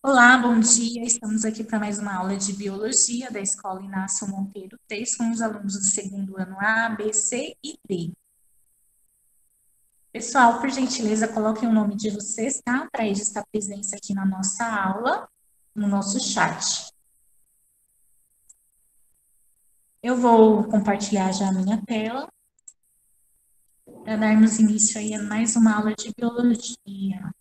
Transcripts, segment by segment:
Olá, bom dia. Estamos aqui para mais uma aula de biologia da Escola Inácio Monteiro 3 com os alunos do segundo ano A, B, C e D. Pessoal, por gentileza, coloquem o nome de vocês, tá? Para registrar presença aqui na nossa aula, no nosso chat. Eu vou compartilhar já a minha tela para darmos início aí a mais uma aula de biologia.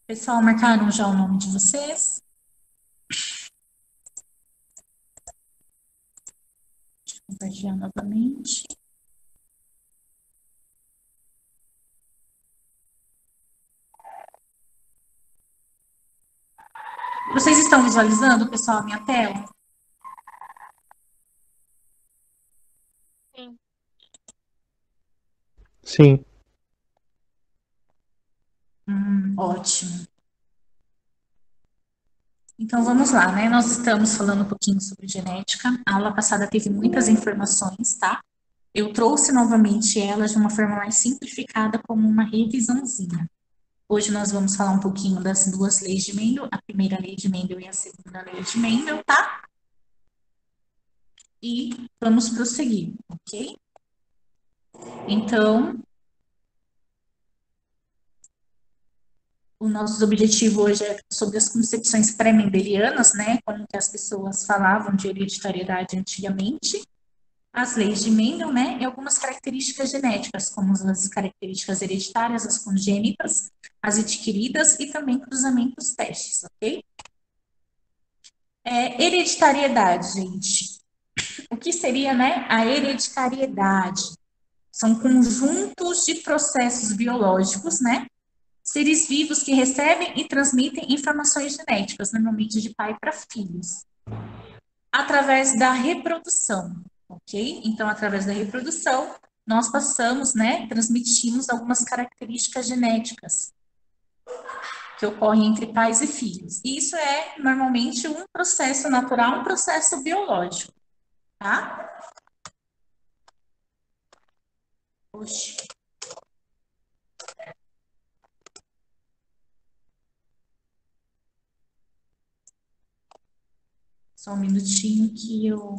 Pessoal, marcaram já o nome de vocês? Deixa eu compartilhar novamente. Vocês estão visualizando, pessoal, a minha tela? Sim. Sim, Ótimo. Então vamos lá, né? Nós estamos falando um pouquinho sobre genética. A aula passada teve muitas informações, tá? Eu trouxe novamente elas de uma forma mais simplificada, como uma revisãozinha. Hoje nós vamos falar um pouquinho das duas leis de Mendel, a primeira lei de Mendel e a segunda lei de Mendel, tá? E vamos prosseguir, ok? Então, o nosso objetivo hoje é sobre as concepções pré-mendelianas, né? Como que as pessoas falavam de hereditariedade antigamente, as leis de Mendel, né, e algumas características genéticas, como as características hereditárias, as congênitas, as adquiridas e também cruzamentos testes, ok? Hereditariedade, gente. O que seria, né, a hereditariedade? São conjuntos de processos biológicos, né, seres vivos que recebem e transmitem informações genéticas, normalmente de pai para filhos, através da reprodução, ok? Então, através da reprodução, nós passamos, né, transmitimos algumas características genéticas que ocorrem entre pais e filhos. E isso é normalmente um processo natural, um processo biológico, tá? Oxe, só um minutinho que eu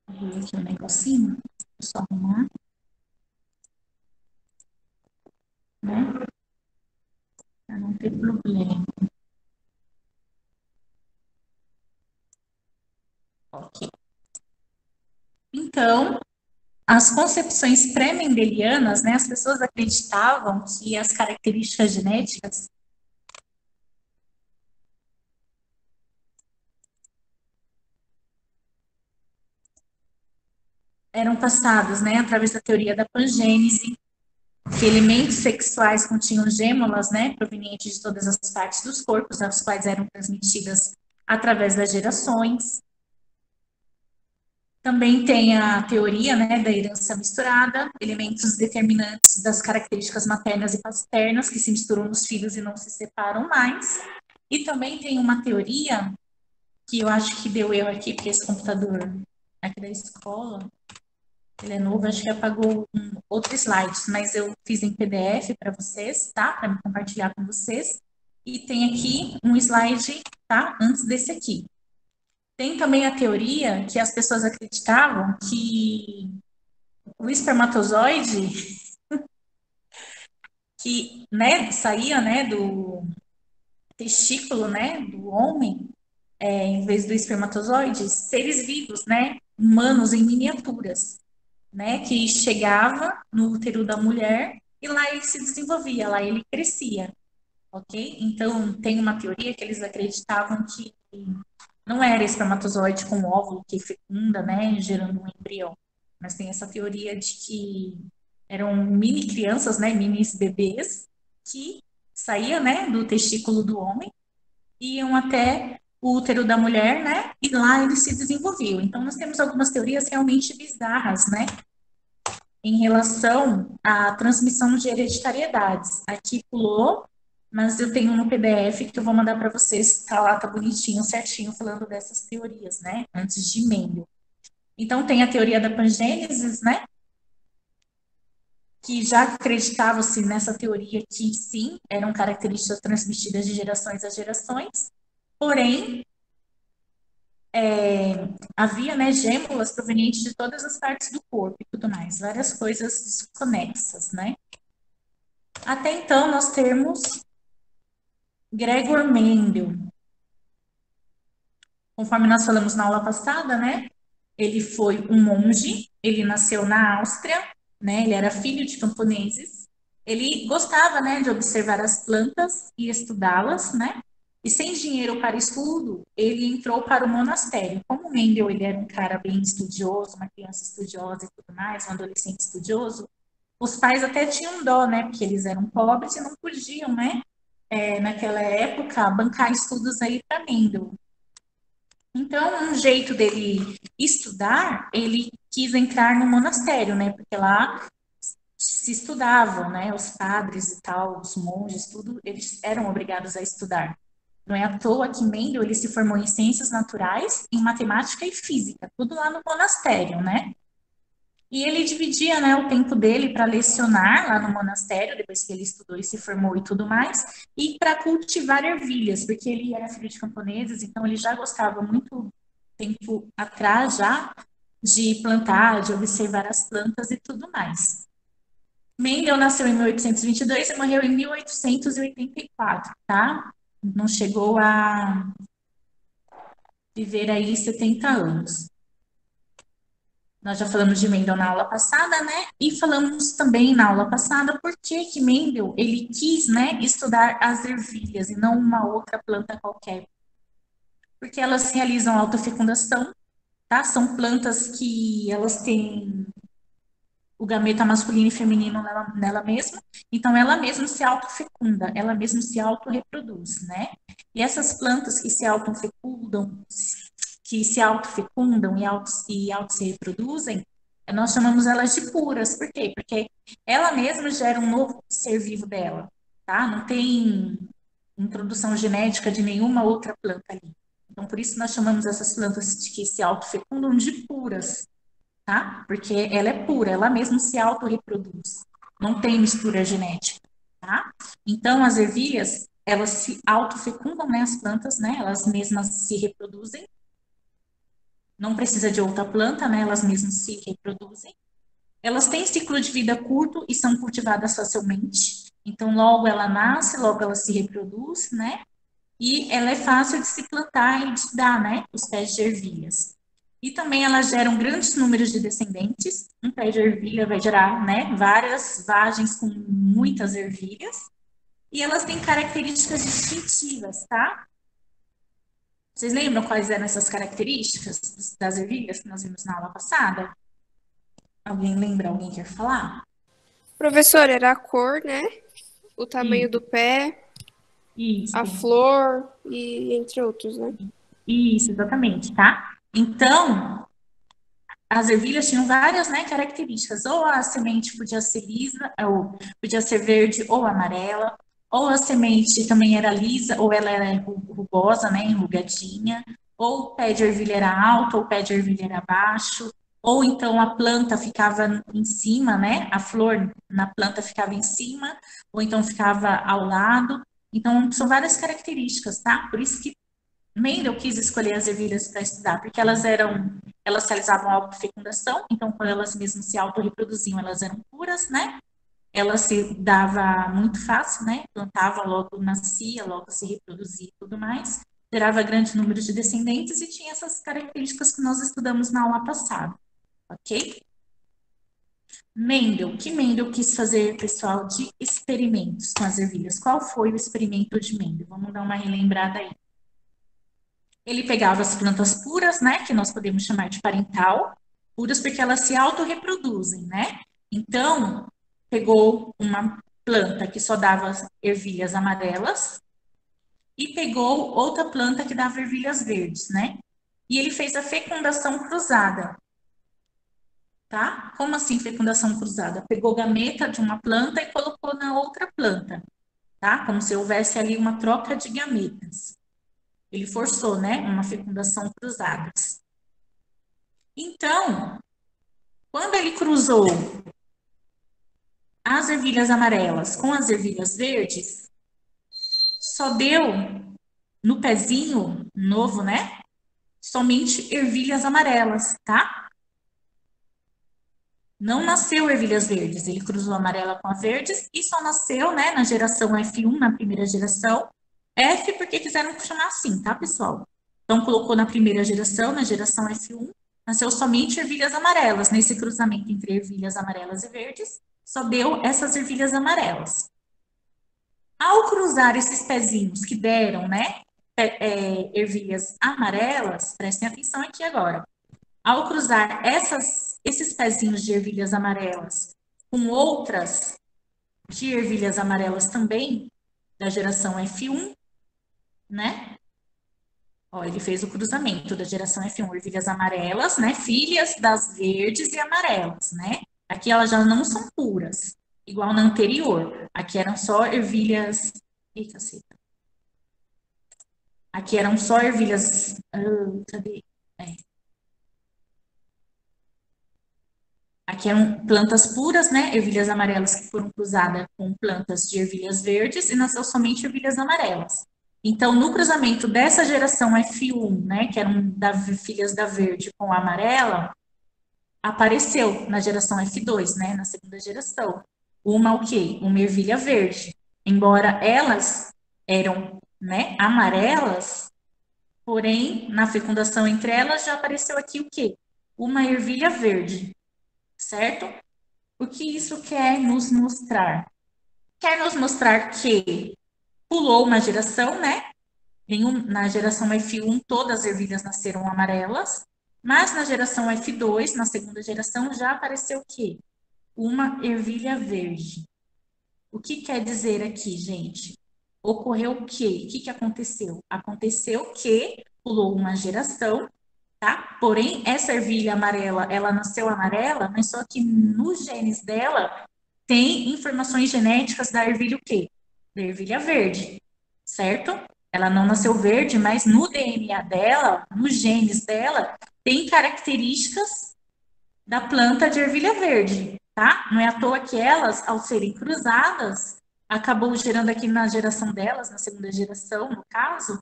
vou aqui um negocinho, deixa eu só arrumar, né, para não ter problema. Ok. Então, as concepções pré-mendelianas, né, as pessoas acreditavam que as características genéticas eram passadas, né, através da teoria da pangênese, que elementos sexuais continham gêmeas, né, provenientes de todas as partes dos corpos, as quais eram transmitidas através das gerações. Também tem a teoria, né, da herança misturada, elementos determinantes das características maternas e paternas que se misturam nos filhos e não se separam mais. E também tem uma teoria que eu acho que deu erro aqui, porque esse computador aqui da escola, ele é novo, acho que apagou outro slide, mas eu fiz em PDF para vocês, tá? Para me compartilhar com vocês. E tem aqui um slide, tá? Antes desse aqui. Tem também a teoria que as pessoas acreditavam que o espermatozoide que, né, saía, né, do testículo, né, do homem, em vez do espermatozoide, seres vivos, né, humanos em miniaturas, né, que chegava no útero da mulher e lá ele se desenvolvia, lá ele crescia, ok? Então, tem uma teoria que eles acreditavam que não era espermatozoide com óvulo que fecunda, né, gerando um embrião, mas tem essa teoria de que eram mini crianças, né, mini bebês, que saíam, né, do testículo do homem e iam até o útero da mulher, né? E lá ele se desenvolveu. Então, nós temos algumas teorias realmente bizarras, né? Em relação à transmissão de hereditariedades. Aqui pulou, mas eu tenho no PDF que eu vou mandar para vocês, tá lá, tá bonitinho, certinho, falando dessas teorias, né? Antes de Mendel. Então, tem a teoria da pangênese, né? Que já acreditava-se nessa teoria que, sim, eram características transmitidas de gerações a gerações, porém, havia, né, gêmulas provenientes de todas as partes do corpo e tudo mais, várias coisas desconexas, né? Até então, nós temos Gregor Mendel. Conforme nós falamos na aula passada, né? Ele foi um monge, ele nasceu na Áustria, né? Ele era filho de camponeses. Ele gostava, né, de observar as plantas e estudá-las, né? E sem dinheiro para estudo, ele entrou para o monastério. Como Mendel, ele era um cara bem estudioso, uma criança estudiosa e tudo mais, um adolescente estudioso, os pais até tinham dó, né? Porque eles eram pobres e não podiam, né? Naquela época, bancar estudos aí para Mendel. Então, um jeito dele estudar, ele quis entrar no monastério, né? Porque lá se estudavam, né? Os padres e tal, os monges, tudo, eles eram obrigados a estudar. Não é à toa que Mendel, ele se formou em ciências naturais, em matemática e física, tudo lá no monastério, né? E ele dividia, né, o tempo dele para lecionar lá no monastério, depois que ele estudou e se formou e tudo mais, e para cultivar ervilhas, porque ele era filho de camponeses, então ele já gostava muito tempo atrás já de plantar, de observar as plantas e tudo mais. Mendel nasceu em 1822 e morreu em 1884, tá? Não chegou a viver aí 70 anos. Nós já falamos de Mendel na aula passada, né? E falamos também na aula passada por que Mendel ele quis, né, estudar as ervilhas e não uma outra planta qualquer. Porque elas realizam autofecundação, tá? São plantas que elas têm o gameta masculino e feminino nela mesma, então ela mesma se autofecunda, ela mesma se autorreproduz, né? E essas plantas que se autofecundam, e auto se reproduzem, nós chamamos elas de puras. Por quê? Porque ela mesma gera um novo ser vivo dela, tá? Não tem introdução genética de nenhuma outra planta ali. Então, por isso nós chamamos essas plantas que se autofecundam de puras, tá? Porque ela é pura, ela mesma se autorreproduz. Não tem mistura genética, tá? Então, as ervilhas, elas se autofecundam, né? As plantas, né? Elas mesmas se reproduzem. Não precisa de outra planta, né? Elas mesmas se reproduzem. Elas têm ciclo de vida curto e são cultivadas facilmente. Então, logo ela nasce, logo ela se reproduz, né? E ela é fácil de se plantar e de dar, né? Os pés de ervilhas. E também elas geram grandes números de descendentes. Um pé de ervilha vai gerar, né? Várias vagens com muitas ervilhas. E elas têm características distintivas, tá? Vocês lembram quais eram essas características das ervilhas que nós vimos na aula passada? Alguém lembra? Alguém quer falar? Professor, era a cor, né? O tamanho do pé, Isso. a flor e entre outros, né? Isso, exatamente, tá? Então, as ervilhas tinham várias, né, características. Ou a semente podia ser lisa, ou podia ser verde ou amarela, ou a semente também era lisa, ou ela era rugosa, né, enrugadinha, ou o pé de ervilha era alto, ou o pé de ervilha era baixo, ou então a planta ficava em cima, né, a flor na planta ficava em cima, ou então ficava ao lado. Então, são várias características, tá? Por isso que Mendel quis escolher as ervilhas para estudar, porque elas realizavam a autofecundação, então quando elas mesmas se autorreproduziam, elas eram puras, né? Ela se dava muito fácil, né? Plantava, logo nascia, logo se reproduzia e tudo mais, gerava grande número de descendentes e tinha essas características que nós estudamos na aula passada, ok? Mendel, que Mendel quis fazer, pessoal, de experimentos com as ervilhas? Qual foi o experimento de Mendel? Vamos dar uma relembrada aí. Ele pegava as plantas puras, né, que nós podemos chamar de parental, puras porque elas se autorreproduzem, né? Então, pegou uma planta que só dava ervilhas amarelas, e pegou outra planta que dava ervilhas verdes, né? E ele fez a fecundação cruzada, tá? Como assim fecundação cruzada? Pegou gameta de uma planta e colocou na outra planta, tá? Como se houvesse ali uma troca de gametas. Ele forçou, né? Uma fecundação cruzada. Então, quando ele cruzou as ervilhas amarelas com as ervilhas verdes, só deu no pezinho novo, né? Somente ervilhas amarelas, tá? Não nasceu ervilhas verdes, ele cruzou a amarela com a verdes e só nasceu, né, na geração F1, na primeira geração. F porque quiseram chamar assim, tá, pessoal? Então colocou na primeira geração, na geração F1, nasceu somente ervilhas amarelas. Nesse cruzamento entre ervilhas amarelas e verdes, só deu essas ervilhas amarelas. Ao cruzar esses pezinhos que deram, né, ervilhas amarelas, prestem atenção aqui agora. Ao cruzar esses pezinhos de ervilhas amarelas com outras de ervilhas amarelas também, da geração F1, né? Ó, ele fez o cruzamento da geração F1, ervilhas amarelas, né? Filhas das verdes e amarelas, né? Aqui elas já não são puras, igual na anterior. Aqui eram só ervilhas. Ih, caceta. Aqui eram só ervilhas. Cadê? Aqui eram plantas puras, né? Ervilhas amarelas que foram cruzadas com plantas de ervilhas verdes e nasceu somente ervilhas amarelas. Então, no cruzamento dessa geração F1, né, que eram filhas da verde com a amarela, apareceu na geração F2, né, na segunda geração. Uma o quê? Uma ervilha verde. Embora elas eram, né, amarelas, porém, na fecundação entre elas já apareceu aqui o quê? Uma ervilha verde, certo? O que isso quer nos mostrar? Quer nos mostrar que pulou uma geração, né? Na geração F1, todas as ervilhas nasceram amarelas, mas na geração F2, na segunda geração, já apareceu o quê? Uma ervilha verde. O que quer dizer aqui, gente? Ocorreu o quê? O que aconteceu? Aconteceu que pulou uma geração, tá? Porém, essa ervilha amarela, ela nasceu amarela, mas só que nos genes dela tem informações genéticas da ervilha o quê? Da ervilha verde, certo? Ela não nasceu verde, mas no DNA dela, nos genes dela, tem características da planta de ervilha verde, tá? Não é à toa que elas, ao serem cruzadas, acabou gerando aqui na geração delas, na segunda geração, no caso,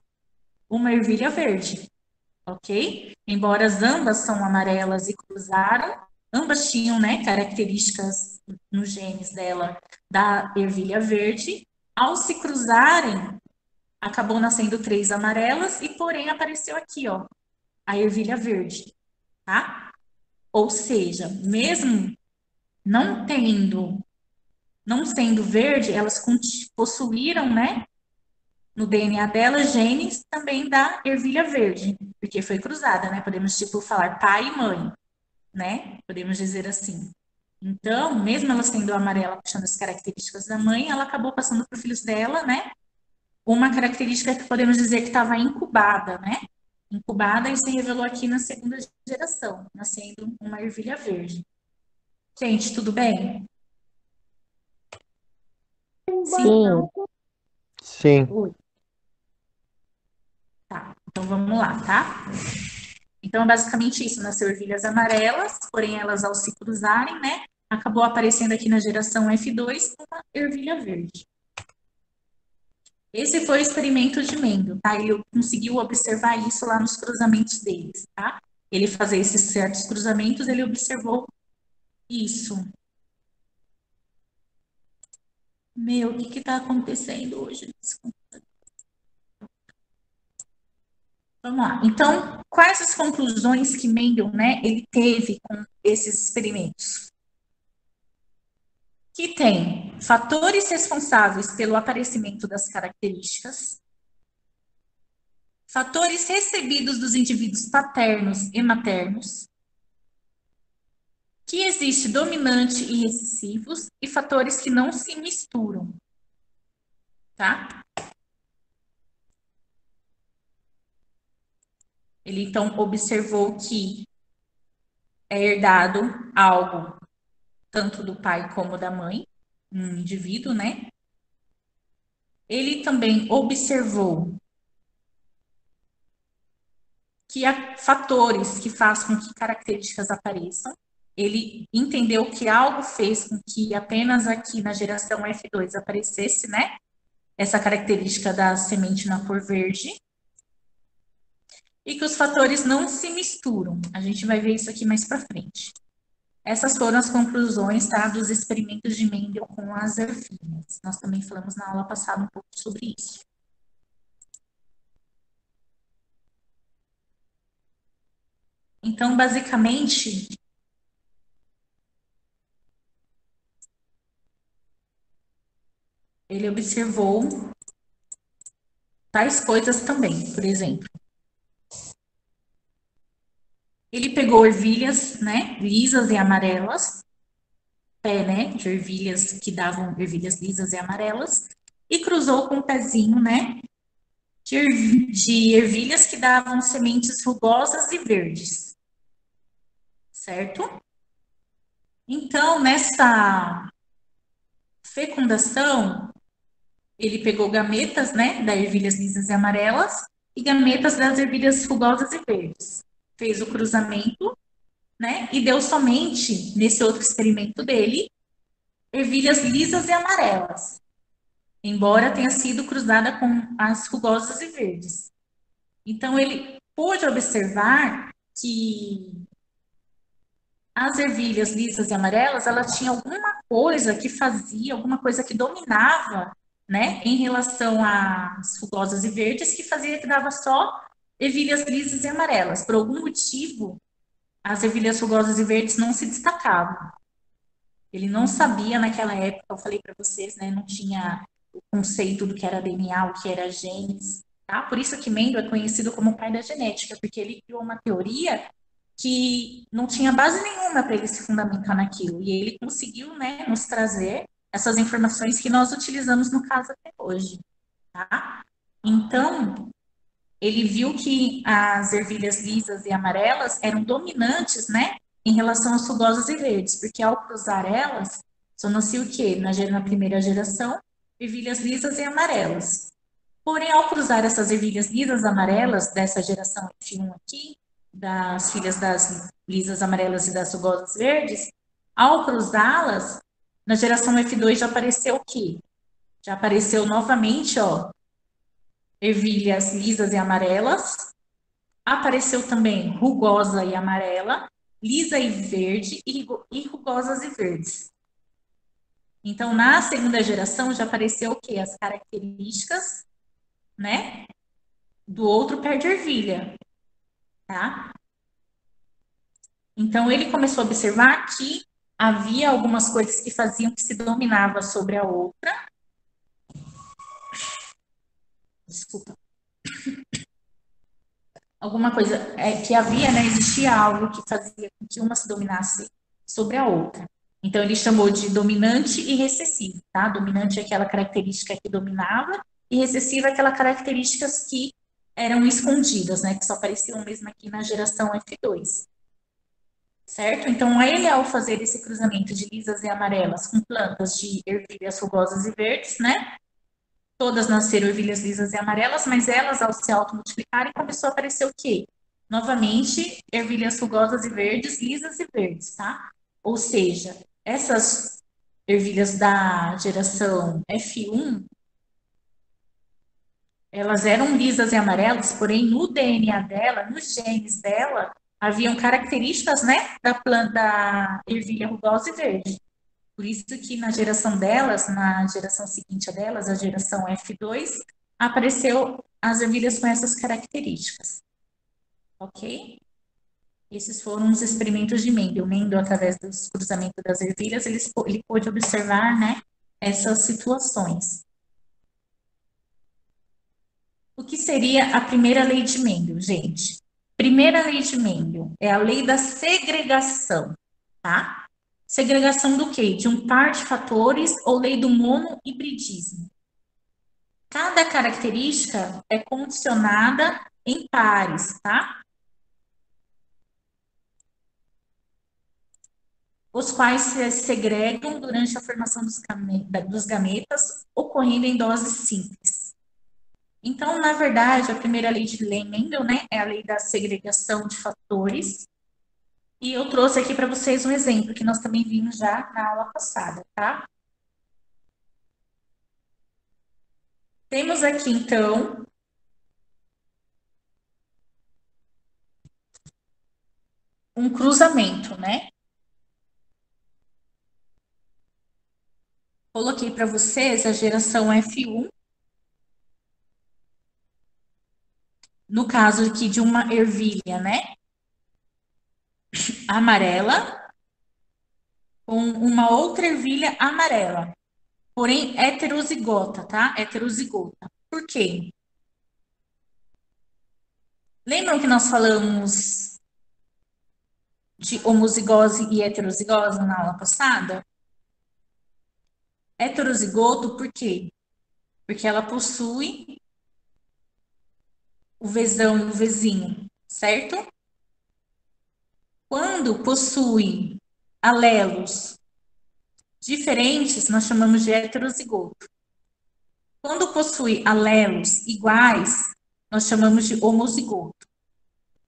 uma ervilha verde, ok? Embora as ambas são amarelas e cruzaram, ambas tinham, né, características nos genes dela da ervilha verde. Ao se cruzarem, acabou nascendo três amarelas e, porém, apareceu aqui, ó, a ervilha verde, tá? Ou seja, mesmo não tendo, não sendo verde, elas possuíram, né, no DNA dela genes também da ervilha verde, porque foi cruzada, né? Podemos, tipo, falar pai e mãe, né? Podemos dizer assim. Então, mesmo ela sendo amarela, puxando as características da mãe, ela acabou passando para os filhos dela, né? Uma característica que podemos dizer que estava incubada, né? Incubada e se revelou aqui na segunda geração, nascendo uma ervilha verde. Gente, tudo bem? Sim. Sim. Oi. Tá, então vamos lá, tá? Então, é basicamente isso, nasceu ervilhas amarelas, porém elas ao se cruzarem, né, acabou aparecendo aqui na geração F2 uma ervilha verde. Esse foi o experimento de Mendel, tá? Ele conseguiu observar isso lá nos cruzamentos deles, tá? Ele fazia esses certos cruzamentos, ele observou isso. Meu, o que está acontecendo hoje? Desculpa. Vamos lá. Então, quais as conclusões que Mendel, né, ele teve com esses experimentos? Que tem fatores responsáveis pelo aparecimento das características, fatores recebidos dos indivíduos paternos e maternos, que existe dominante e recessivos e fatores que não se misturam, tá? Ele, então, observou que é herdado algo tanto do pai como da mãe, um indivíduo, né? Ele também observou que há fatores que fazem com que características apareçam. Ele entendeu que algo fez com que apenas aqui na geração F2 aparecesse, né? Essa característica da semente na cor verde. E que os fatores não se misturam. A gente vai ver isso aqui mais para frente. Essas foram as conclusões, tá, dos experimentos de Mendel com as ervilhas. Nós também falamos na aula passada um pouco sobre isso. Então, basicamente, ele observou tais coisas também, por exemplo. Ele pegou ervilhas, né, lisas e amarelas, pé, né, de ervilhas que davam ervilhas lisas e amarelas, e cruzou com um pezinho, né, de ervilhas que davam sementes rugosas e verdes. Certo? Então, nessa fecundação, ele pegou gametas, né, das ervilhas lisas e amarelas e gametas das ervilhas rugosas e verdes. Fez o cruzamento, né, e deu somente, nesse outro experimento dele, ervilhas lisas e amarelas, embora tenha sido cruzada com as rugosas e verdes. Então, ele pôde observar que as ervilhas lisas e amarelas, ela tinha alguma coisa que fazia, alguma coisa que dominava, né, em relação às rugosas e verdes, que fazia que dava só ervilhas lisas e amarelas. Por algum motivo, as ervilhas rugosas e verdes não se destacavam. Ele não sabia naquela época, eu falei para vocês, né, não tinha o conceito do que era DNA, o que era genes, tá? Por isso que Mendel é conhecido como o pai da genética, porque ele criou uma teoria que não tinha base nenhuma para ele se fundamentar naquilo. E ele conseguiu, né, nos trazer essas informações que nós utilizamos no caso até hoje, tá? Então, ele viu que as ervilhas lisas e amarelas eram dominantes, né, em relação às rugosas e verdes, porque ao cruzar elas, só nascia o quê? Na primeira geração, ervilhas lisas e amarelas. Porém, ao cruzar essas ervilhas lisas amarelas dessa geração F1 aqui, das filhas das lisas amarelas e das rugosas verdes, ao cruzá-las, na geração F2 já apareceu o quê? Já apareceu novamente, ó, ervilhas lisas e amarelas, apareceu também rugosa e amarela, lisa e verde e rugosas e verdes. Então, na segunda geração já apareceu o quê? As características, né, do outro pé de ervilha, tá? Então, ele começou a observar que havia algumas coisas que faziam que se dominava sobre a outra. Desculpa. Alguma coisa que havia, né? Existia algo que fazia com que uma se dominasse sobre a outra. Então, ele chamou de dominante e recessivo, tá? Dominante é aquela característica que dominava e recessiva é aquela características que eram escondidas, né? Que só apareciam mesmo aqui na geração F2. Certo? Então, ele, ao fazer esse cruzamento de lisas e amarelas com plantas de ervilhas rugosas e verdes, né? Todas nasceram ervilhas lisas e amarelas, mas elas, ao se automultiplicarem, começou a aparecer o quê? Novamente, ervilhas rugosas e verdes, lisas e verdes, tá? Ou seja, essas ervilhas da geração F1, elas eram lisas e amarelas, porém no DNA dela, nos genes dela, haviam características, né, da planta da ervilha rugosa e verde. Por isso que na geração delas, na geração seguinte a delas, a geração F2, apareceu as ervilhas com essas características. Ok? Esses foram os experimentos de Mendel. Mendel, através do cruzamento das ervilhas, ele pôde observar, né, essas situações. O que seria a primeira lei de Mendel, gente? Primeira lei de Mendel é a lei da segregação, tá? Segregação do quê? De um par de fatores ou lei do monohibridismo. Cada característica é condicionada em pares, tá? os quais se segregam durante a formação dos gametas, ocorrendo em doses simples. Então, na verdade, a primeira lei de Mendel, né, é a lei da segregação de fatores. E eu trouxe aqui para vocês um exemplo que nós também vimos já na aula passada, tá? Temos aqui, então, um cruzamento, né? Coloquei para vocês a geração F1. No caso aqui de uma ervilha, né? Amarela, com uma outra ervilha amarela. Porém, heterozigota, tá? Heterozigota. Por quê? Lembram que nós falamos de homozigose e heterozigose na aula passada? Heterozigoto, por quê? Porque ela possui o Vzão e o Vzinho, certo? Quando possui alelos diferentes, nós chamamos de heterozigoto. Quando possui alelos iguais, nós chamamos de homozigoto,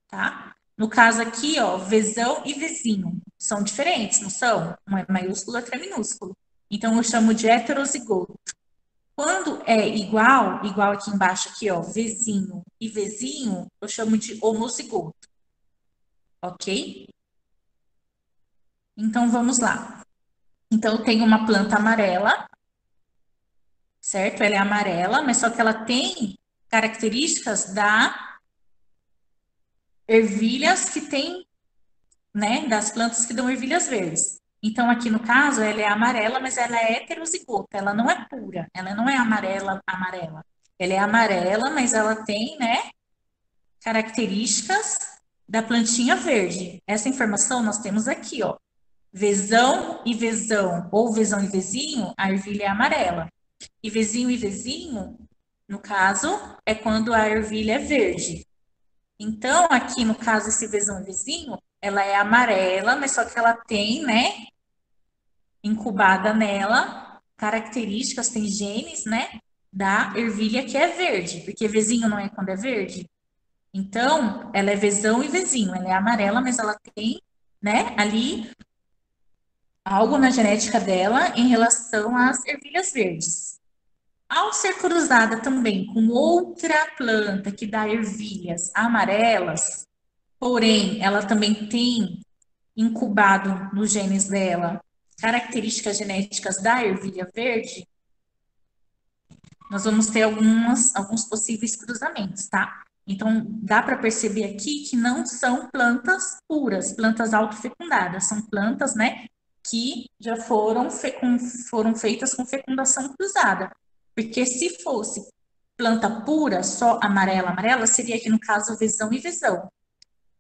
tá? No caso aqui, ó, Vzão e Vzinho são diferentes, não são? Um é maiúsculo, outro é minúsculo. Então, eu chamo de heterozigoto. Quando é igual, igual aqui embaixo, aqui, ó, Vzinho e Vzinho, eu chamo de homozigoto. Ok? Então, vamos lá. Então, eu tenho uma planta amarela, certo? Ela é amarela, mas só que ela tem características da ervilhas que tem, né? Das plantas que dão ervilhas verdes. Então, aqui no caso, ela é amarela, mas ela é heterozigota, ela não é pura, ela não é amarela, amarela. Ela é amarela, mas ela tem, né, características da plantinha verde. Essa informação nós temos aqui, ó. Vzão e Vzão, ou Vzão e Vzinho, a ervilha é amarela. E Vzinho e Vzinho, no caso, é quando a ervilha é verde. Então, aqui no caso, esse Vzão e Vzinho, ela é amarela, mas só que ela tem, né, incubada nela, características, tem genes, né, da ervilha que é verde, porque Vzinho não é quando é verde. Então, ela é Vzão e Vzinho, ela é amarela, mas ela tem, né, ali algo na genética dela em relação às ervilhas verdes. Ao ser cruzada também com outra planta que dá ervilhas amarelas, porém ela também tem incubado nos genes dela características genéticas da ervilha verde, nós vamos ter alguns possíveis cruzamentos, tá? Então, dá para perceber aqui que não são plantas puras, plantas autofecundadas, são plantas, né, que já foram feitas com fecundação cruzada. Porque se fosse planta pura, só amarela, amarela, seria aqui no caso Vzão e Vzão.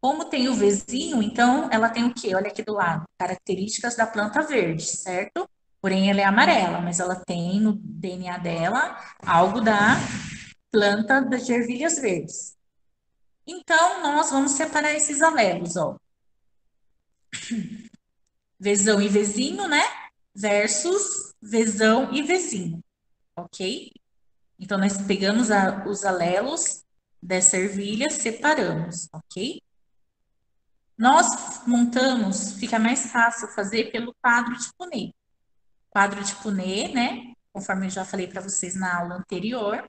Como tem o Vzinho, então ela tem o quê? Olha aqui do lado, características da planta verde, certo? Porém, ela é amarela, mas ela tem no DNA dela algo da planta das ervilhas verdes. Então, nós vamos separar esses alelos, ó. Vzão e Vzinho, né? Versus Vzão e Vzinho, ok? Então, nós pegamos os alelos dessa ervilha, separamos, ok? Nós montamos, fica mais fácil fazer pelo quadro de Punnett. Quadro de Punnett, né? Conforme eu já falei para vocês na aula anterior,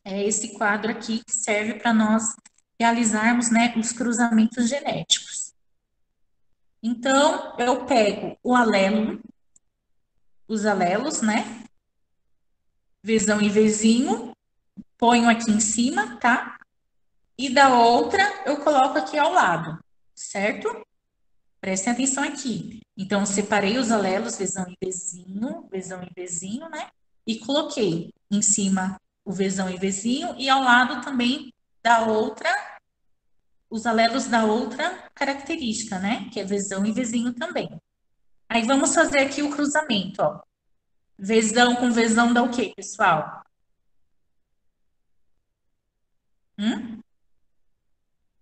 é esse quadro aqui que serve para nós realizarmos, né, os cruzamentos genéticos. Então, eu pego o alelo, os alelos, né? Vzão e Vzinho, ponho aqui em cima, tá? E da outra, eu coloco aqui ao lado, certo? Prestem atenção aqui. Então, eu separei os alelos, Vzão e Vzinho, né? E coloquei em cima o Vzão e Vzinho e ao lado também da outra, os alelos da outra característica, né? Que é Vzão e Vzinho também. Aí, vamos fazer aqui o cruzamento, ó. Vzão com Vzão dá o quê, pessoal?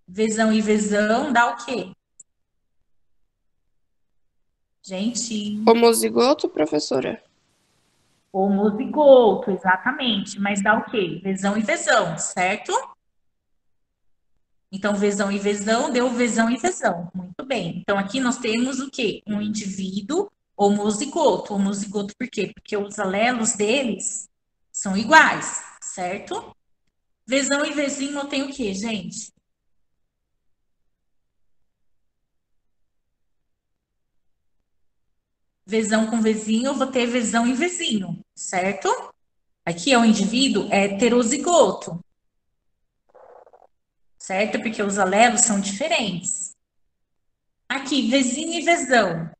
Vzão e Vzão dá o quê? Gente, Homozigoto, professora? homozigoto, exatamente. Mas dá o quê? Vesão e vesão, certo? Então, vesão e vesão deu vesão e vesão. Muito bem. Então, aqui nós temos o quê? Um indivíduo homozigoto. Homozigoto por quê? Porque os alelos deles são iguais, certo? Vesão e vezinho tem o quê, gente? Vesão com vezinho, eu vou ter vesão e vezinho, certo? Aqui é o indivíduo heterozigoto, certo? Porque os alelos são diferentes. Aqui, vezinho e vezão.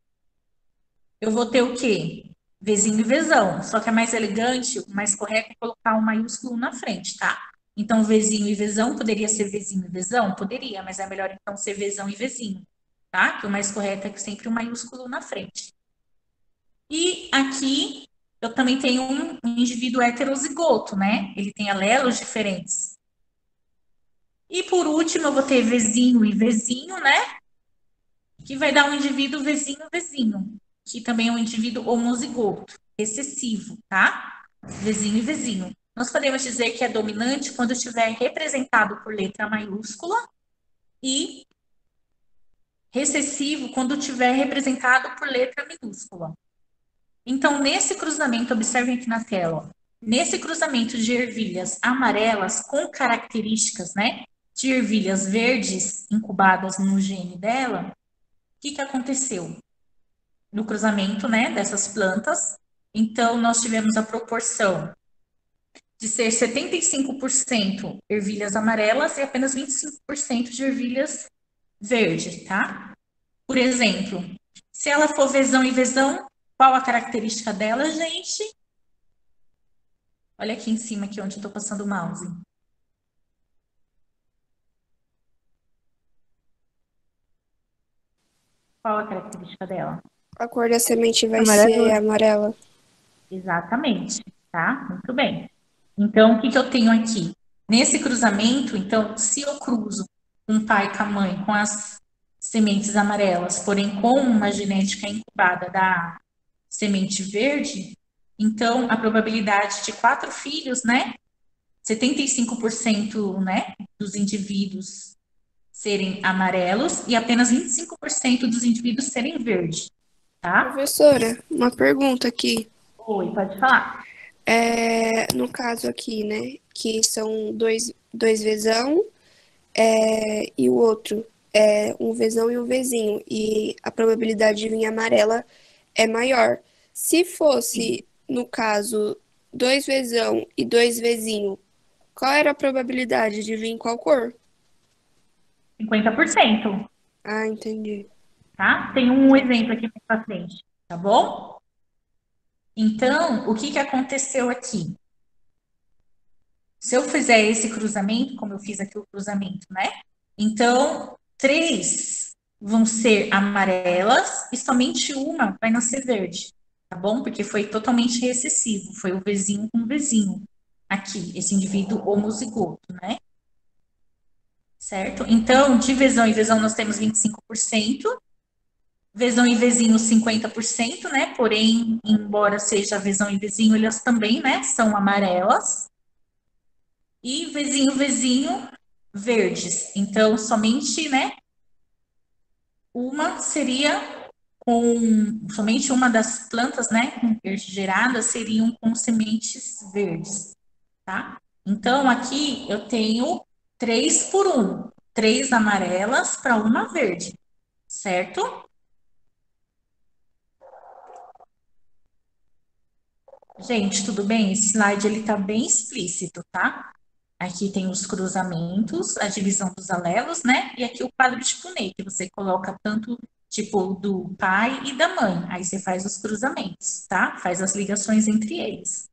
Eu vou ter o quê? Vezinho e vezão. Só que é mais elegante, o mais correto é colocar um maiúsculo na frente, tá? Então, vezinho e vezão, poderia ser vezinho e vezão? Poderia, mas é melhor então ser vezão e vezinho, tá? Que o mais correto é sempre um maiúsculo na frente. E aqui, eu também tenho um indivíduo heterozigoto, né? Ele tem alelos diferentes. E por último, eu vou ter vezinho e vezinho, né? Que vai dar um indivíduo vezinho, que também é um indivíduo homozigoto, recessivo, tá? Vezinho e vezinho. Nós podemos dizer que é dominante quando estiver representado por letra maiúscula e recessivo quando estiver representado por letra minúscula. Então, nesse cruzamento, observem aqui na tela, ó, nesse cruzamento de ervilhas amarelas com características, né, de ervilhas verdes incubadas no gene dela, o que aconteceu? No cruzamento, né, dessas plantas, então nós tivemos a proporção de ser 75% ervilhas amarelas e apenas 25% de ervilhas verdes, tá? Por exemplo, se ela for vezão e vezão, qual a característica dela, gente? Olha aqui em cima, aqui onde eu tô passando o mouse. Qual a característica dela? A cor da semente vai Amarelo. ser amarela. Exatamente, tá? Muito bem. Então, o que eu tenho aqui? Nesse cruzamento, então, se eu cruzo um pai com a mãe com as sementes amarelas, porém com uma genética incubada da semente verde, então a probabilidade de 4 filhos, né? 75%, né, dos indivíduos serem amarelos e apenas 25% dos indivíduos serem verdes, tá? Professora, uma pergunta aqui. Oi, pode falar. No caso aqui, né, que são dois vezão e o outro é um vezão e um vezinho, e a probabilidade de vir amarela é maior. Se fosse, no caso, dois vezão e dois vezinho, qual era a probabilidade de vir qual cor? 50%. Ah, entendi. Tá? Tem um exemplo aqui para frente, tá bom? Então, o que aconteceu aqui? Se eu fizer esse cruzamento, como eu fiz aqui o cruzamento, né? Então, 3 vão ser amarelas e somente uma vai nascer verde, tá bom? Porque foi totalmente recessivo, foi o vizinho com o vizinho aqui, esse indivíduo homozigoto, né? Certo? Então, de vezão em vezão nós temos 25%, vezão e vezinho 50%, né? Porém, embora seja vezão e vezinho, elas também, né, são amarelas. E vezinho verdes. Então, somente, né, uma seria somente uma das plantas, né, geradas seriam com sementes verdes, tá? Então, aqui eu tenho 3 por 1, 3 amarelas para uma verde, certo? Gente, tudo bem? Esse slide ele tá bem explícito, tá? Aqui tem os cruzamentos, a divisão dos alelos, né? E aqui o quadro de Punnett, que você coloca tanto tipo do pai e da mãe. Aí você faz os cruzamentos, tá? Faz as ligações entre eles.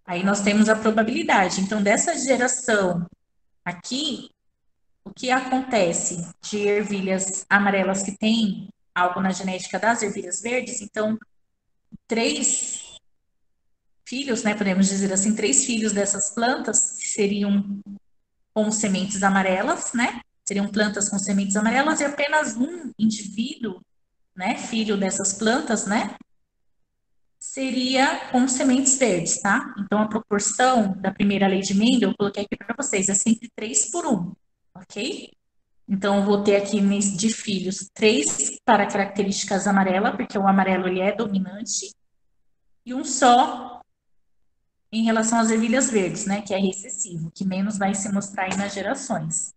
Aí nós temos a probabilidade. Então, dessa geração aqui, o que acontece de ervilhas amarelas que tem algo na genética das ervilhas verdes? Então, 3 filhos, né? Podemos dizer assim, 3 filhos dessas plantas seriam com sementes amarelas, né? Seriam plantas com sementes amarelas e apenas um indivíduo né, filho dessas plantas, né, seria com sementes verdes, tá? Então, a proporção da primeira lei de Mendel, eu coloquei aqui para vocês, é sempre 3:1, ok? Então, eu vou ter aqui de filhos 3 para características amarela, porque o amarelo ele é dominante, e um só em relação às ervilhas verdes, né, que é recessivo, que menos vai se mostrar aí nas gerações.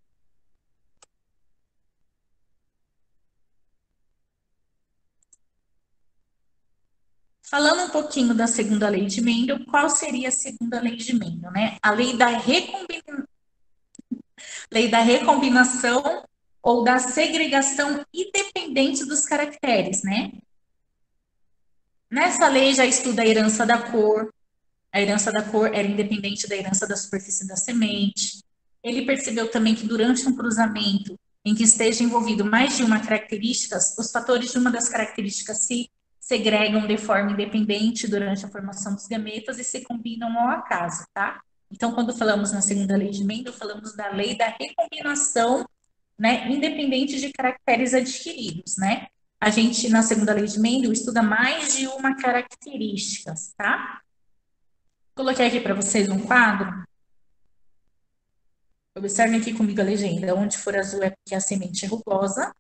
Falando um pouquinho da segunda lei de Mendel, qual seria a segunda lei de Mendel, né? A lei da recombinação ou da segregação independente dos caracteres, né? Nessa lei já estuda a herança da cor. A herança da cor era independente da herança da superfície da semente. Ele percebeu também que durante um cruzamento em que esteja envolvido mais de uma característica, os fatores de uma das características se segregam de forma independente durante a formação dos gametas e se combinam ao acaso, tá? Então, quando falamos na segunda lei de Mendel, falamos da lei da recombinação, né, independente de caracteres adquiridos, né? A gente, na segunda lei de Mendel, estuda mais de uma característica, tá? Coloquei aqui para vocês um quadro. Observem aqui comigo a legenda. Onde for azul é porque a semente é rugosa.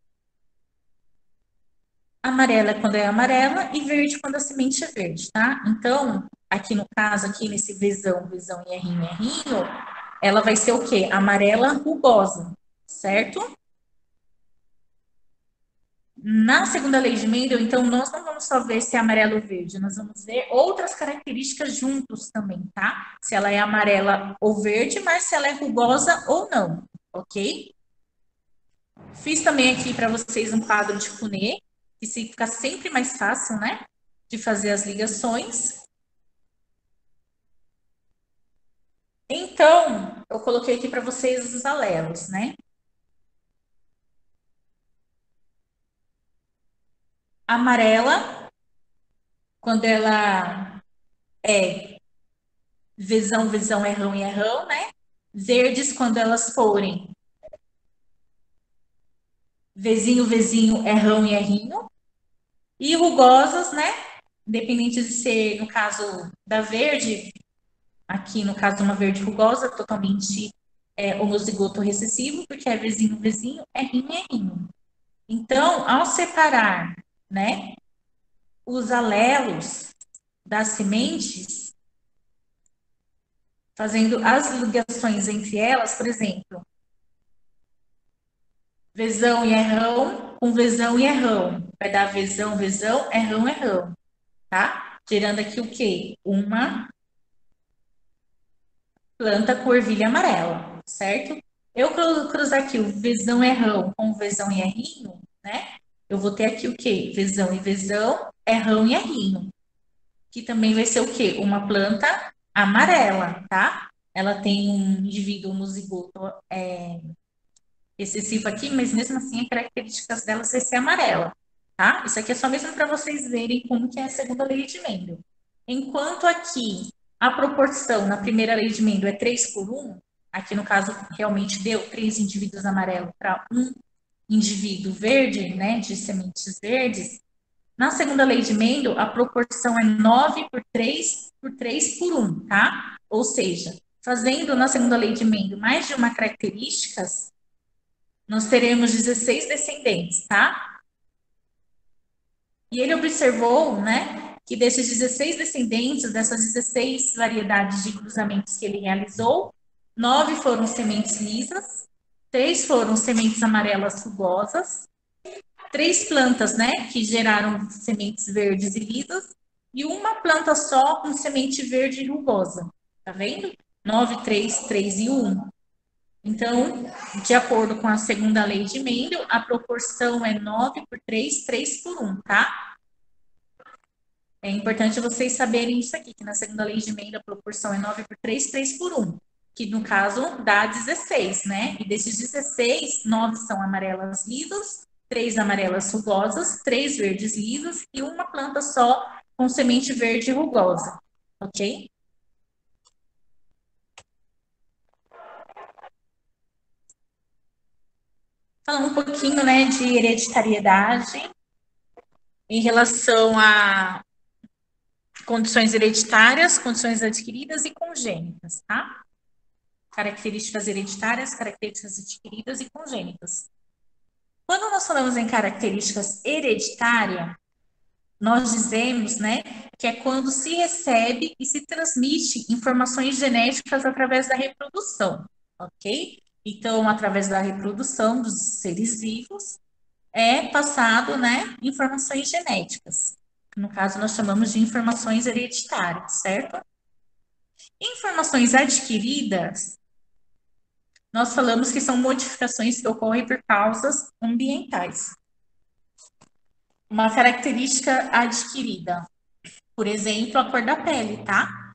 Amarela é quando é amarela e verde quando a semente é verde, tá? Então, aqui no caso, aqui nesse Vzão, Vzão e Rzinho, Rzinho, ela vai ser o quê? Amarela rugosa, certo? Na segunda lei de Mendel, então, nós não vamos só ver se é amarelo ou verde, nós vamos ver outras características juntos também, tá? Se ela é amarela ou verde, mas se ela é rugosa ou não, ok? Fiz também aqui para vocês um quadro de Punnett, que fica sempre mais fácil, né? De fazer as ligações. Então, eu coloquei aqui para vocês os alelos, né? Amarela, quando ela é Vzão, Vzão, Rrão e Rrão, né? Verdes, quando elas forem Vzinho, Vzinho, Rrão e Rrinho. E rugosas, né? Independente de ser, no caso da verde, aqui no caso de uma verde rugosa, totalmente homozigoto recessivo, porque é Vzinho, Vzinho, Rrinho, Rrinho. Então, ao separar, né, os alelos das sementes, fazendo as ligações entre elas, por exemplo, Vzão e Rrão com Vzão e Rrão. Vai dar Vzão, Vzão, Rrão, Rrão, tá? Gerando aqui o quê? Uma planta com ervilha amarela, certo? Eu cruzar aqui o Vzão e Rrão com Vzão e Rrinho, né? Eu vou ter aqui o quê? Vzão e Vzão, Rrão e Rrinho. Que também vai ser o quê? Uma planta amarela, tá? Ela tem um indivíduo homozigoto excessivo aqui, mas mesmo assim as características dela vai ser amarela, tá? Isso aqui é só mesmo para vocês verem como que é a segunda lei de Mendel. Enquanto aqui a proporção na primeira lei de Mendel é 3:1, aqui no caso realmente deu 3 indivíduos amarelos para um indivíduo verde, né, de sementes verdes. Na segunda lei de Mendel, a proporção é 9:3 tá? Ou seja, fazendo na segunda lei de Mendel mais de uma característica, nós teremos 16 descendentes, tá? E ele observou, né, que desses 16 descendentes, dessas 16 variedades de cruzamentos que ele realizou, 9 foram sementes lisas, 3 foram sementes amarelas rugosas, 3 plantas, né, que geraram sementes verdes e lisas, e uma planta só com semente verde e rugosa. Tá vendo? 9, 3, 3 e 1. Então, de acordo com a segunda lei de Mendel, a proporção é 9:3, 3:1, tá? É importante vocês saberem isso aqui, que na segunda lei de Mendel a proporção é 9:3, 3:1, que no caso dá 16, né? E desses 16, 9 são amarelas lisas, 3 amarelas rugosas, 3 verdes lisas e uma planta só com semente verde rugosa, ok? Falando um pouquinho, né, de hereditariedade. em relação a condições hereditárias, condições adquiridas e congênitas, tá? Características hereditárias, características adquiridas e congênitas. Quando nós falamos em características hereditárias, nós dizemos, né, que é quando se recebe e se transmite informações genéticas através da reprodução, ok? Então, através da reprodução dos seres vivos, é passado, né, informações genéticas. No caso, nós chamamos de informações hereditárias, certo? Informações adquiridas, nós falamos que são modificações que ocorrem por causas ambientais. Uma característica adquirida, por exemplo, a cor da pele, tá?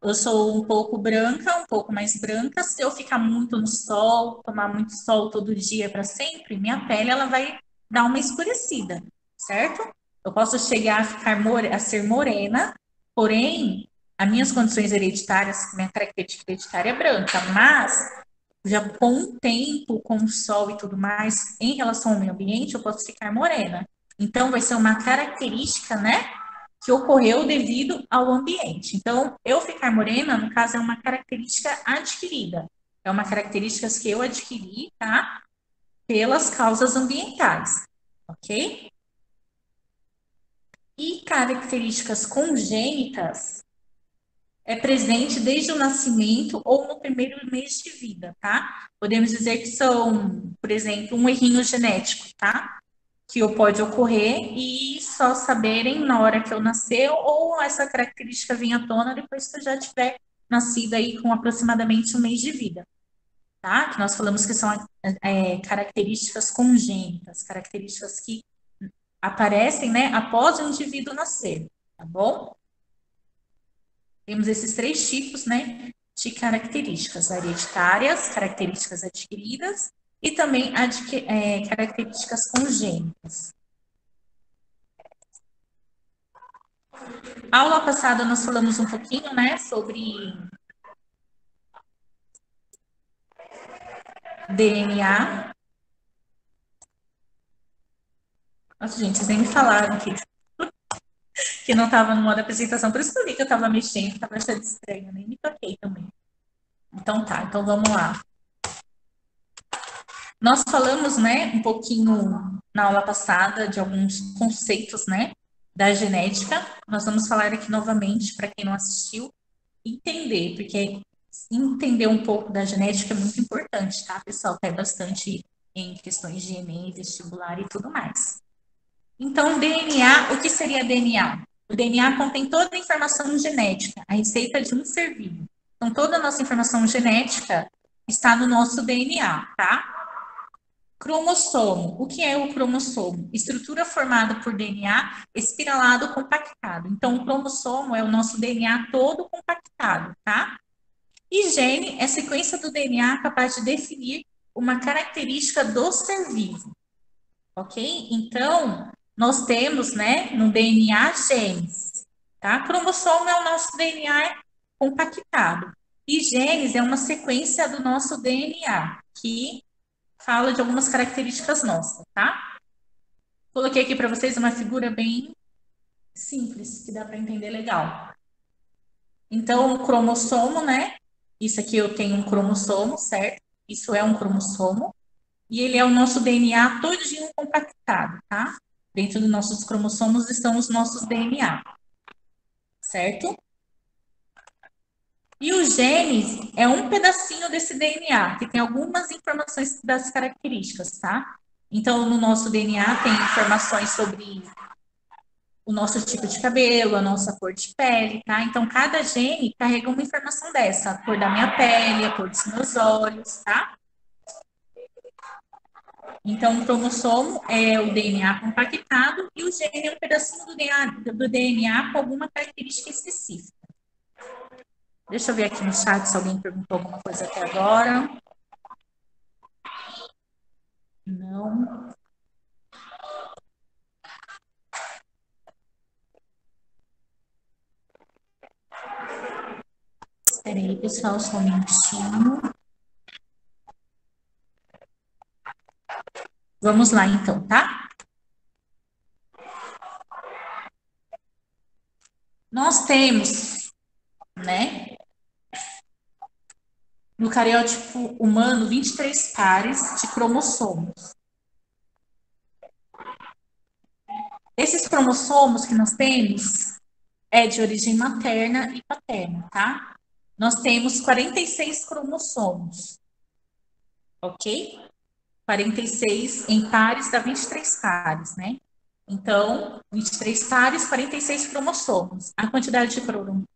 Eu sou um pouco branca, um pouco mais branca. Se eu ficar muito no sol, tomar muito sol todo dia para sempre, minha pele ela vai dar uma escurecida, certo? Eu posso chegar a ficar a ser morena, porém, as minhas condições hereditárias, minha característica hereditária é branca, mas já com o tempo, com o sol e tudo mais, em relação ao meio ambiente, eu posso ficar morena. Então, vai ser uma característica, né, que ocorreu devido ao ambiente. Então, eu ficar morena, no caso, é uma característica adquirida. É uma característica que eu adquiri, tá? Pelas causas ambientais, ok? E características congênitas é presente desde o nascimento ou no primeiro mês de vida, tá? Podemos dizer que são, por exemplo, um errinho genético, tá? Que pode ocorrer e só saberem na hora que eu nascer ou essa característica vir à tona depois que eu já tiver nascido aí com aproximadamente um mês de vida, tá? Que nós falamos que são características congênitas, características que aparecem, né, após o indivíduo nascer, tá bom? Temos esses três tipos, né, de características hereditárias, características adquiridas e também características congênitas. A aula passada nós falamos um pouquinho, né, sobre DNA. Nossa, gente, vocês nem me falaram que não estava no modo apresentação, por isso que eu vi que eu estava mexendo, estava achando estranho, nem me toquei também. Então tá, então vamos lá. Nós falamos, né, um pouquinho na aula passada de alguns conceitos, né, da genética. Nós vamos falar aqui novamente para quem não assistiu, entender, porque entender um pouco da genética é muito importante, tá, pessoal? Cai bastante em questões de Enem, vestibular e tudo mais. Então, DNA, o que seria DNA? O DNA contém toda a informação genética, a receita de um ser vivo. Então, toda a nossa informação genética está no nosso DNA, tá? Cromossomo. O que é o cromossomo? Estrutura formada por DNA espiralado compactado. Então, o cromossomo é o nosso DNA todo compactado, tá? E gene é sequência do DNA capaz de definir uma característica do ser vivo, ok? Então, nós temos, né, no DNA genes, tá? Cromossomo é o nosso DNA compactado. E genes é uma sequência do nosso DNA, que fala de algumas características nossas, tá? Coloquei aqui para vocês uma figura bem simples, que dá para entender legal. Então, o cromossomo, né? Isso aqui eu tenho um cromossomo, certo? Isso é um cromossomo. E ele é o nosso DNA todinho compactado, tá? Dentro dos nossos cromossomos estão os nossos DNA, certo? E os genes é um pedacinho desse DNA, que tem algumas informações das características, tá? Então, no nosso DNA tem informações sobre o nosso tipo de cabelo, a nossa cor de pele, tá? Então, cada gene carrega uma informação dessa, a cor da minha pele, a cor dos meus olhos, tá? Então, o cromossomo é o DNA compactado e o gene é um pedacinho do DNA com alguma característica específica. Deixa eu ver aqui no chat se alguém perguntou alguma coisa até agora. Não. Espera aí, pessoal, só um minutinho. Vamos lá, então, tá? nós temos, né, no cariótipo humano, 23 pares de cromossomos. Esses cromossomos que nós temos é de origem materna e paterna, tá? Nós temos 46 cromossomos, ok? 46 em pares dá 23 pares, né? Então, 23 pares, 46 cromossomos. A quantidade de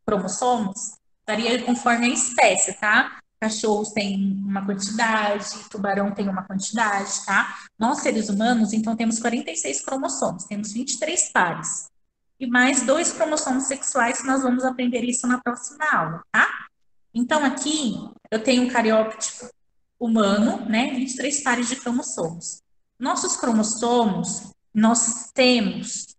cromossomos varia conforme a espécie, tá? Cachorros têm uma quantidade, tubarão tem uma quantidade, tá? Nós, seres humanos, então, temos 46 cromossomos, temos 23 pares. E mais 2 cromossomos sexuais, que nós vamos aprender isso na próxima aula, tá? Então, aqui, eu tenho um cariótipo humano, né? 23 pares de cromossomos. Nossos cromossomos, nós temos,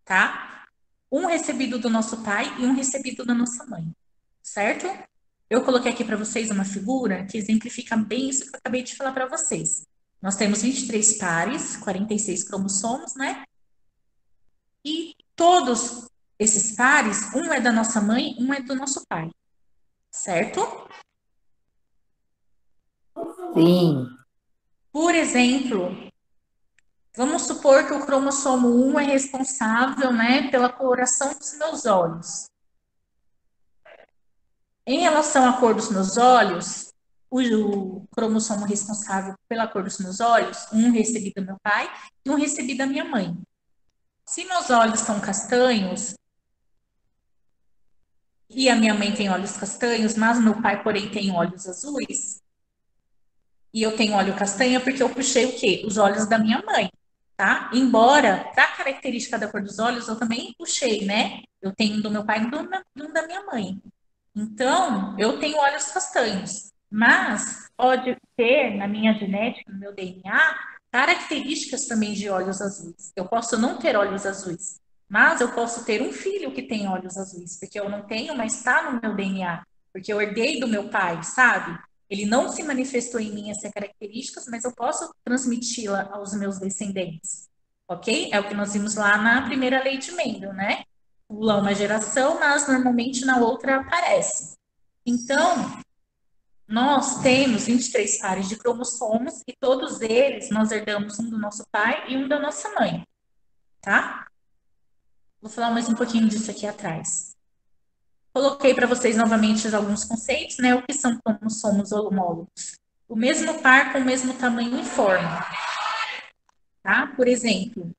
tá? Um recebido do nosso pai e um recebido da nossa mãe, certo? Eu coloquei aqui para vocês uma figura que exemplifica bem isso que eu acabei de falar para vocês. Nós temos 23 pares, 46 cromossomos, né? E todos esses pares, um é da nossa mãe, um é do nosso pai, certo? Sim. Por exemplo, vamos supor que o cromossomo 1 é responsável, né, pela coloração dos meus olhos. Em relação à cor dos meus olhos, o cromossomo responsável pela cor dos meus olhos, um recebi do meu pai e um recebi da minha mãe. Se meus olhos são castanhos, e a minha mãe tem olhos castanhos, mas meu pai, porém, tem olhos azuis, e eu tenho olho castanho porque eu puxei o quê? Os olhos da minha mãe, tá? Embora, para a característica da cor dos olhos, eu também puxei, né? Eu tenho um do meu pai e um da minha mãe. Então, eu tenho olhos castanhos, mas pode ter na minha genética, no meu DNA, características também de olhos azuis. Eu posso não ter olhos azuis, mas eu posso ter um filho que tem olhos azuis, porque eu não tenho, mas está no meu DNA, porque eu herdei do meu pai, sabe? Ele não se manifestou em mim essas características, mas eu posso transmiti-la aos meus descendentes, ok? É o que nós vimos lá na primeira lei de Mendel, né? Pula uma geração, mas normalmente na outra aparece. Então, nós temos 23 pares de cromossomos e todos eles nós herdamos um do nosso pai e um da nossa mãe, tá? Vou falar mais um pouquinho disso aqui atrás. Coloquei para vocês novamente alguns conceitos, né? O que são cromossomos homólogos? O mesmo par com o mesmo tamanho e forma, tá? Por exemplo,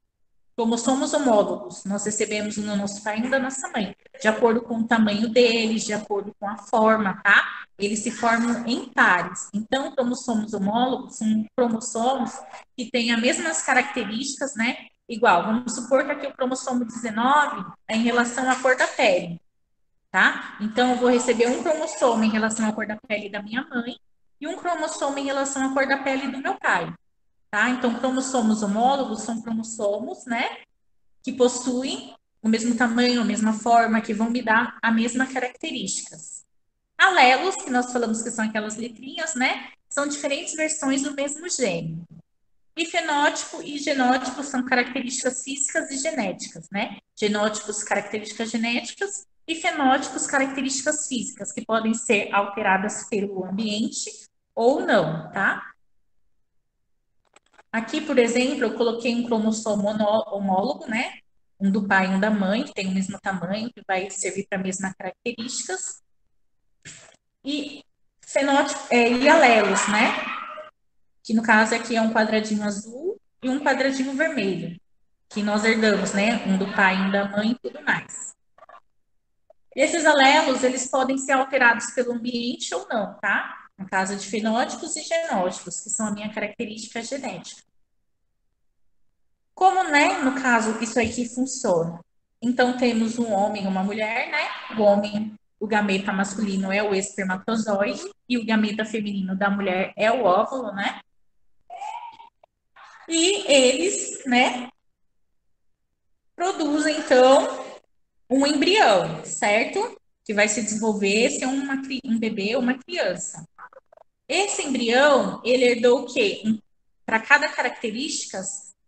cromossomos homólogos, nós recebemos um do nosso pai e um da nossa mãe, de acordo com o tamanho deles, de acordo com a forma, tá? Eles se formam em pares. Então, cromossomos homólogos são cromossomos que têm as mesmas características, né? Igual, vamos supor que aqui o cromossomo 19 é em relação à cor da pele, tá? Então, eu vou receber um cromossomo em relação à cor da pele da minha mãe e um cromossomo em relação à cor da pele do meu pai. Tá? Então, cromossomos homólogos são cromossomos, né, que possuem o mesmo tamanho, a mesma forma, que vão me dar a mesma características. Alelos, que nós falamos que são aquelas letrinhas, né, são diferentes versões do mesmo gene. E fenótipo e genótipo são características físicas e genéticas, né? Genótipos, características genéticas, e fenótipos, características físicas, que podem ser alteradas pelo ambiente ou não, tá? Aqui, por exemplo, eu coloquei um cromossomo homólogo, né? Um do pai e um da mãe, que tem o mesmo tamanho, que vai servir para as mesmas características. E fenótipo, e alelos, né? Que no caso aqui é um quadradinho azul e um quadradinho vermelho, que nós herdamos, né? Um do pai e um da mãe e tudo mais. Esses alelos, eles podem ser alterados pelo ambiente ou não, tá? No caso de fenótipos e genótipos, que são a minha característica genética. Como, né, no caso, isso aqui funciona? Então, temos um homem e uma mulher, né? O homem, o gameta masculino é o espermatozoide e o gameta feminino da mulher é o óvulo, né? E eles, né, produzem, então, um embrião, certo? Que vai se desenvolver se é um bebê ou uma criança. Esse embrião, ele herdou o quê? Para cada característica,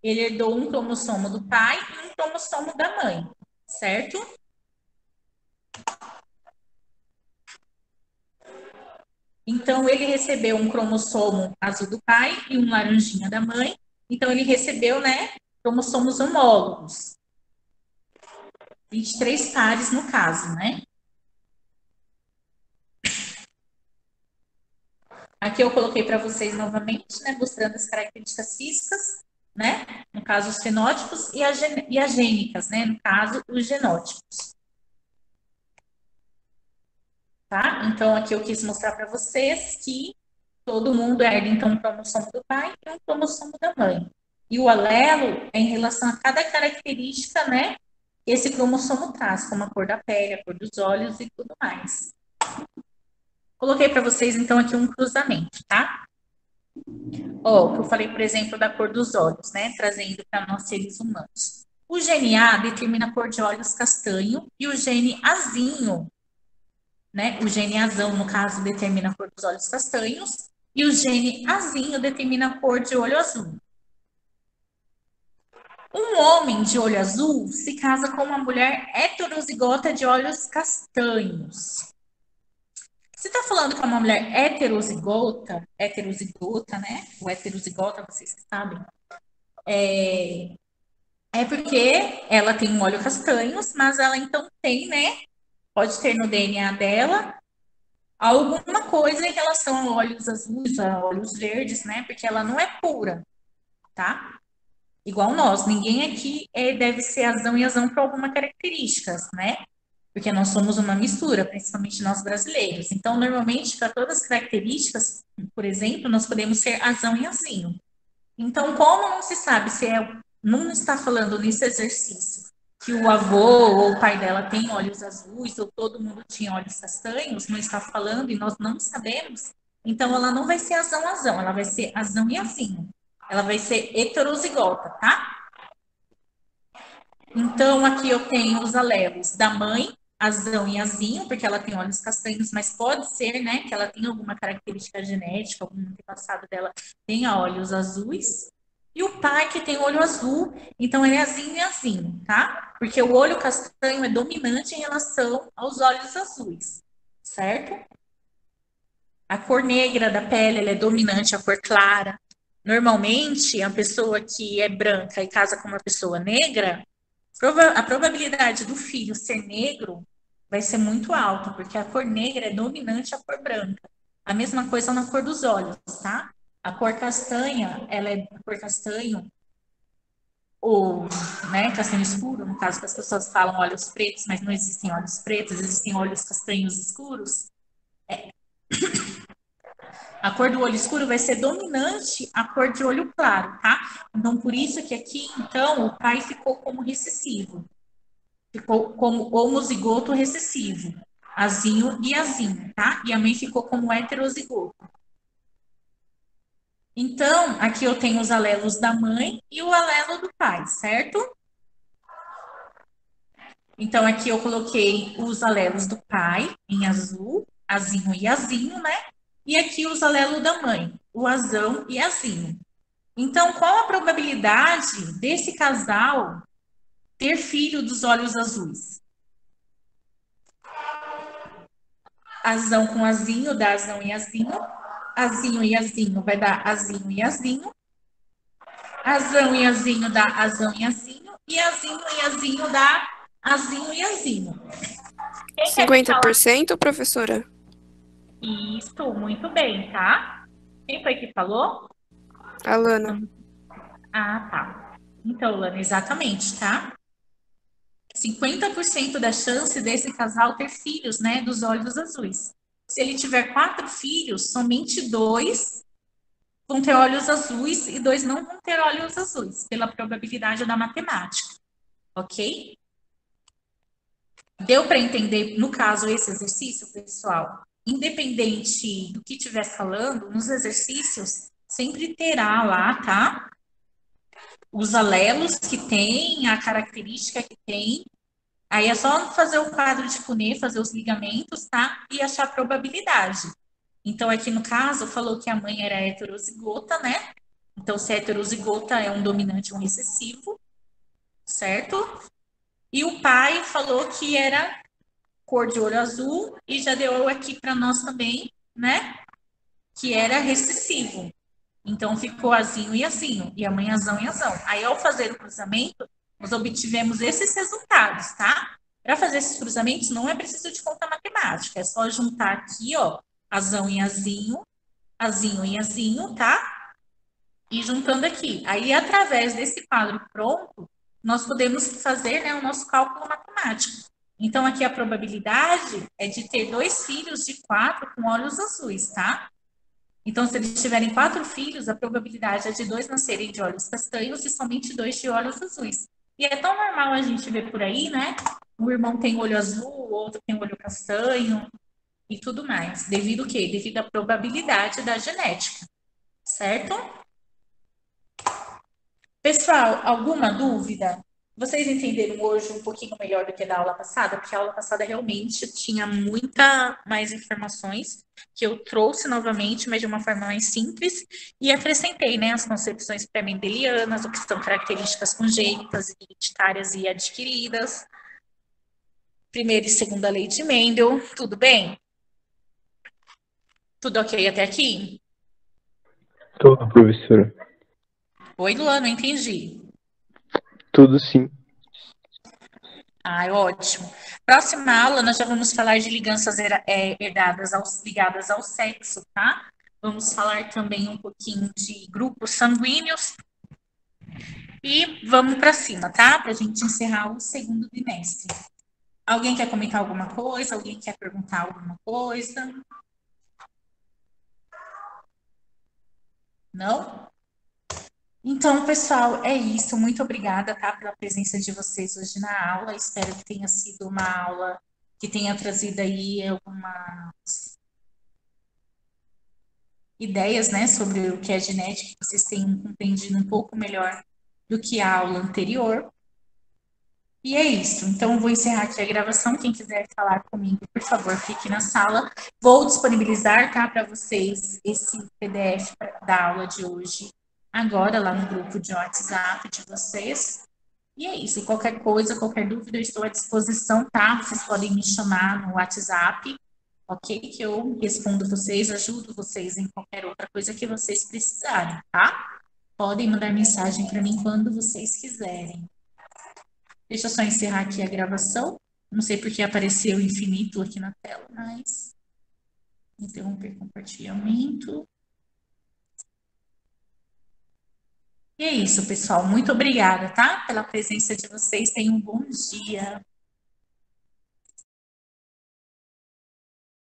ele herdou um cromossomo do pai e um cromossomo da mãe, certo? Então, ele recebeu um cromossomo azul do pai e um laranjinha da mãe. Então, ele recebeu, né, cromossomos homólogos. 23 pares no caso, né? Aqui eu coloquei para vocês novamente, né, mostrando as características físicas, né? No caso, os fenótipos e as gênicas, né? No caso, os genótipos. Tá? Então, aqui eu quis mostrar para vocês que todo mundo herda, então, um cromossomo do pai e um cromossomo da mãe. E o alelo é em relação a cada característica, né? Que esse cromossomo traz, como a cor da pele, a cor dos olhos e tudo mais. Coloquei para vocês, então, aqui um cruzamento, tá? Ó, o que eu falei, por exemplo, da cor dos olhos, né? Trazendo para nós seres humanos. O gene A determina a cor de olhos castanho e o gene Azinho, né? O gene azão, no caso, determina a cor dos olhos castanhos e o gene Azinho determina a cor de olho azul. Um homem de olho azul se casa com uma mulher heterozigota de olhos castanhos. Você está falando que é uma mulher heterozigota, né? O heterozigota, vocês que sabem, é porque ela tem um olho castanhos, mas ela então tem, né? Pode ter no DNA dela alguma coisa em relação a olhos azuis, a olhos verdes, né? Porque ela não é pura, tá? Igual nós, ninguém aqui deve ser azão e azão por alguma características, né? Porque nós somos uma mistura, principalmente nós brasileiros. Então, normalmente, para todas as características, por exemplo, nós podemos ser azão e azinho. Então, como não se sabe se não está falando nesse exercício que o avô ou o pai dela tem olhos azuis ou todo mundo tinha olhos castanhos, não está falando e nós não sabemos, então ela não vai ser azão-azão, ela vai ser azão e azinho. Ela vai ser heterozigota, tá? Então, aqui eu tenho os alelos da mãe, azão e azinho, porque ela tem olhos castanhos, mas pode ser, né, que ela tenha alguma característica genética, algum antepassado dela tenha olhos azuis. E o pai que tem olho azul, então ele é azinho e azinho, tá? Porque o olho castanho é dominante em relação aos olhos azuis, certo? A cor negra da pele, ela é dominante à cor clara. Normalmente, a pessoa que é branca e casa com uma pessoa negra, a probabilidade do filho ser negro vai ser muito alta, porque a cor negra é dominante à cor branca. A mesma coisa na cor dos olhos, tá? A cor castanha, ela é a cor castanho, ou, né, castanho escuro, no caso que as pessoas falam olhos pretos, mas não existem olhos pretos, existem olhos castanhos escuros. A cor do olho escuro vai ser dominante à cor de olho claro, tá? Então, por isso que aqui, então, o pai ficou como recessivo. Ficou como homozigoto recessivo, azinho e azinho, tá? E a mãe ficou como heterozigoto. Então, aqui eu tenho os alelos da mãe e o alelo do pai, certo? Então, aqui eu coloquei os alelos do pai em azul, azinho e azinho, né? E aqui os alelos da mãe, o azão e azinho. Então, qual a probabilidade desse casal ter filho dos olhos azuis? Azão com azinho dá azão e azinho. Azinho e azinho vai dar azinho e azinho. Azão e azinho dá azão e azinho. E azinho e azinho dá azinho e azinho. Quem quer me falar? 50%, professora? Isso, muito bem, tá? Quem foi que falou? A Lana. Ah, tá. Então, Lana, exatamente, tá? 50% da chance desse casal ter filhos, né, dos olhos azuis. Se ele tiver 4 filhos, somente 2 vão ter olhos azuis e 2 não vão ter olhos azuis, pela probabilidade da matemática, ok? Deu para entender, no caso, esse exercício, pessoal? Independente do que estiver falando, nos exercícios sempre terá lá, tá? Os alelos que tem, a característica que tem. Aí é só fazer o quadro de Punnett, fazer os ligamentos, tá? E achar a probabilidade. Então, aqui no caso, falou que a mãe era heterozigota, né? Então, se é heterozigota, é um dominante e um recessivo, certo? E o pai falou que era cor de olho azul e já deu aqui para nós também, né? Que era recessivo. Então, ficou azinho e azinho, e amanhãzão e azão. Aí, ao fazer o cruzamento, nós obtivemos esses resultados, tá? Para fazer esses cruzamentos, não é preciso de conta matemática, é só juntar aqui, ó, azão e azinho e azinho, tá? E juntando aqui. Aí, através desse quadro pronto, nós podemos fazer, né, o nosso cálculo matemático. Então, aqui a probabilidade é de ter 2 filhos de 4 com olhos azuis, tá? Então, se eles tiverem 4 filhos, a probabilidade é de 2 nascerem de olhos castanhos e somente 2 de olhos azuis. E é tão normal a gente ver por aí, né? Um irmão tem olho azul, o outro tem olho castanho e tudo mais. Devido o quê? Devido à probabilidade da genética, certo? Pessoal, alguma dúvida? Vocês entenderam hoje um pouquinho melhor do que da aula passada? Porque a aula passada realmente tinha muita mais informações que eu trouxe novamente, mas de uma forma mais simples, e acrescentei, né, as concepções pré-mendelianas, o que são características congênitas, hereditárias e adquiridas, primeira e segunda lei de Mendel, tudo bem? Tudo ok até aqui? Tudo, professora. Oi, Luana, não entendi. Tudo sim. Ah, ótimo. Próxima aula, nós já vamos falar de liganças ligadas ao sexo, tá? Vamos falar também um pouquinho de grupos sanguíneos e vamos para cima, tá? Para a gente encerrar o segundo bimestre. Alguém quer comentar alguma coisa? Alguém quer perguntar alguma coisa? Não? Então, pessoal, é isso. Muito obrigada, tá, pela presença de vocês hoje na aula. Espero que tenha sido uma aula que tenha trazido aí algumas ideias, né, sobre o que é genética, que vocês tenham compreendido um pouco melhor do que a aula anterior. E é isso. Então, eu vou encerrar aqui a gravação. Quem quiser falar comigo, por favor, fique na sala. Vou disponibilizar, tá, para vocês esse PDF da aula de hoje, agora lá no grupo de WhatsApp de vocês. E é isso. E qualquer coisa, qualquer dúvida, eu estou à disposição, tá? Vocês podem me chamar no WhatsApp, ok? Que eu respondo vocês, ajudo vocês em qualquer outra coisa que vocês precisarem, tá? Podem mandar mensagem para mim quando vocês quiserem. Deixa eu só encerrar aqui a gravação. Não sei porque apareceu infinito aqui na tela, mas interromper compartilhamento. E é isso, pessoal. Muito obrigada, tá? Pela presença de vocês. Tenham um bom dia.